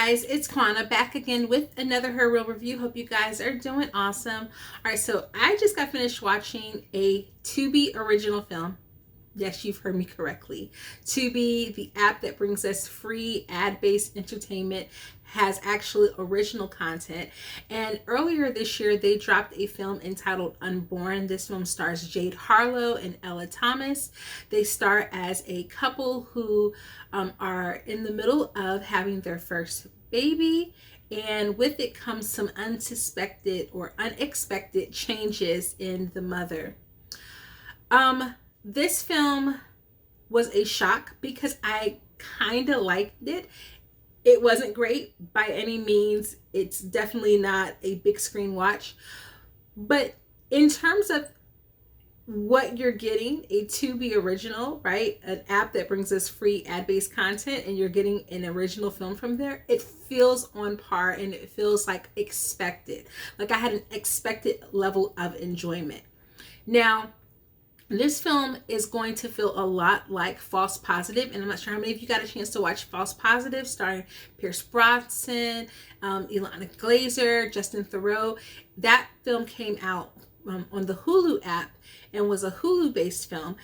guys, it's Kwana back again with another Her Real Review. Hope you guys are doing awesome. All right, so I just got finished watching a Tubi original film. Yes, you've heard me correctly. Tubi, the app that brings us free ad-based entertainment, has actually original content. And earlier this year, they dropped a film entitled Unborn. This film stars Jade, Harlow, and Ella Thomas. They star as a couple who are in the middle of having their first baby. And with it comes some unsuspected or unexpected changes in the mother. This film was a shock because I kind of liked it. It wasn't great by any means. It's definitely not a big screen watch. But in terms of what you're getting, a Tubi original, right? An app that brings us free ad-based content, and you're getting an original film from there. It feels on par and it feels like expected. Like I had an expected level of enjoyment. Now, this film is going to feel a lot like False Positive, and I'm not sure how many of you got a chance to watch False Positive, starring Pierce Brosnan, Ilana Glazer, Justin Theroux. That film came out on the Hulu app and was a Hulu-based film.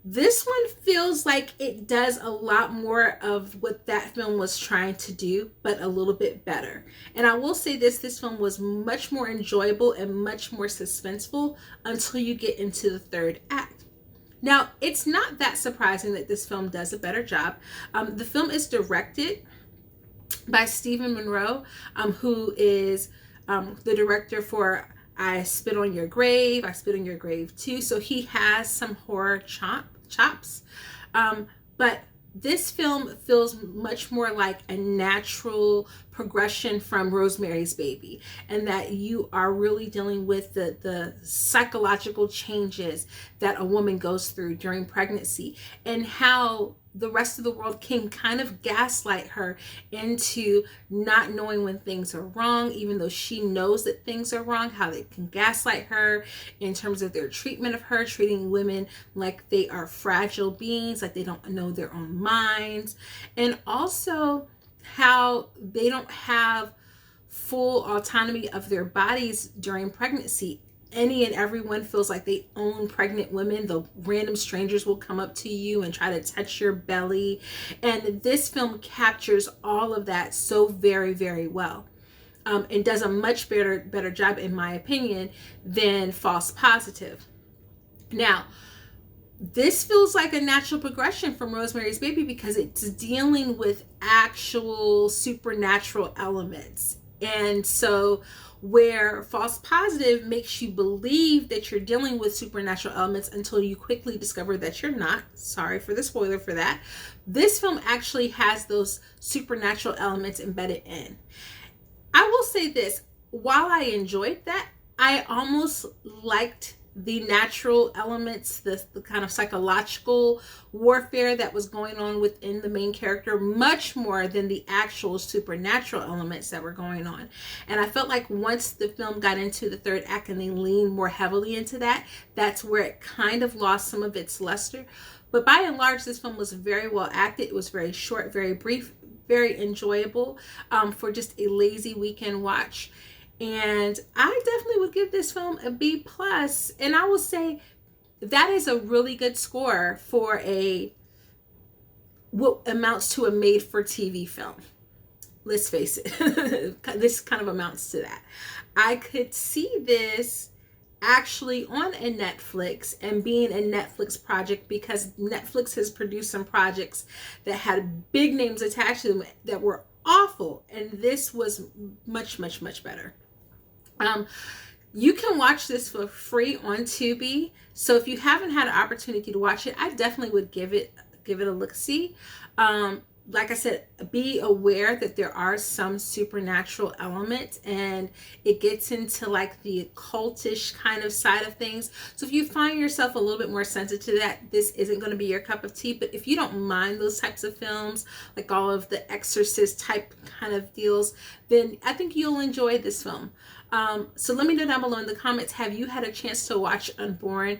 This one feels like it does a lot more of what that film was trying to do, but a little bit better. And I will say this film was much more enjoyable and much more suspenseful until you get into the third act. Now, it's not that surprising that this film does a better job. The film is directed by Stephen Monroe, who is the director for I Spit on Your Grave, I Spit on Your Grave too. So he has some horror chops. But this film feels much more like a natural progression from Rosemary's Baby, and that you are really dealing with the psychological changes that a woman goes through during pregnancy, and how the rest of the world can kind of gaslight her into not knowing when things are wrong, even though she knows that things are wrong, how they can gaslight her in terms of their treatment of her, treating women like they are fragile beings, like they don't know their own minds, and also how they don't have full autonomy of their bodies during pregnancy. Any and everyone feels like they own pregnant women. The random strangers will come up to you and try to touch your belly. And this film captures all of that so very, very well. And does a much better job, in my opinion, than False Positive. Now, this feels like a natural progression from Rosemary's Baby because it's dealing with actual supernatural elements. And so where False Positive makes you believe that you're dealing with supernatural elements until you quickly discover that you're not. Sorry for the spoiler for that. This film actually has those supernatural elements embedded in. I will say this, while I enjoyed that, I almost liked the natural elements, the kind of psychological warfare that was going on within the main character, much more than the actual supernatural elements that were going on. And I felt like once the film got into the third act and they leaned more heavily into that, that's where it kind of lost some of its luster. But by and large, this film was very well acted. It was very short, very brief, very enjoyable for just a lazy weekend watch. And I definitely would give this film a B+. And I will say that is a really good score for what amounts to a made-for-TV film. Let's face it. This kind of amounts to that. I could see this actually on a Netflix and being a Netflix project, because Netflix has produced some projects that had big names attached to them that were awful. And this was much, much, much better. You can watch this for free on Tubi. So if you haven't had an opportunity to watch it, I definitely would give it a look-see. Like I said, be aware that there are some supernatural elements, and it gets into like the occultish kind of side of things. So if you find yourself a little bit more sensitive to that, this isn't going to be your cup of tea. But if you don't mind those types of films, like all of the Exorcist type kind of deals, then I think you'll enjoy this film. So let me know down below in the comments, have you had a chance to watch Unborn?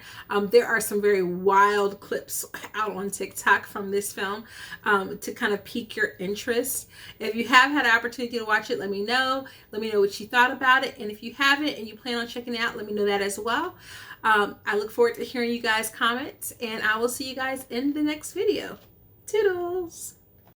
There are some very wild clips out on TikTok from this film to kind of pique your interest. If you have had an opportunity to watch it, let me know. Let me know what you thought about it. And if you haven't and you plan on checking it out, let me know that as well. I look forward to hearing you guys' comments, and I will see you guys in the next video. Toodles!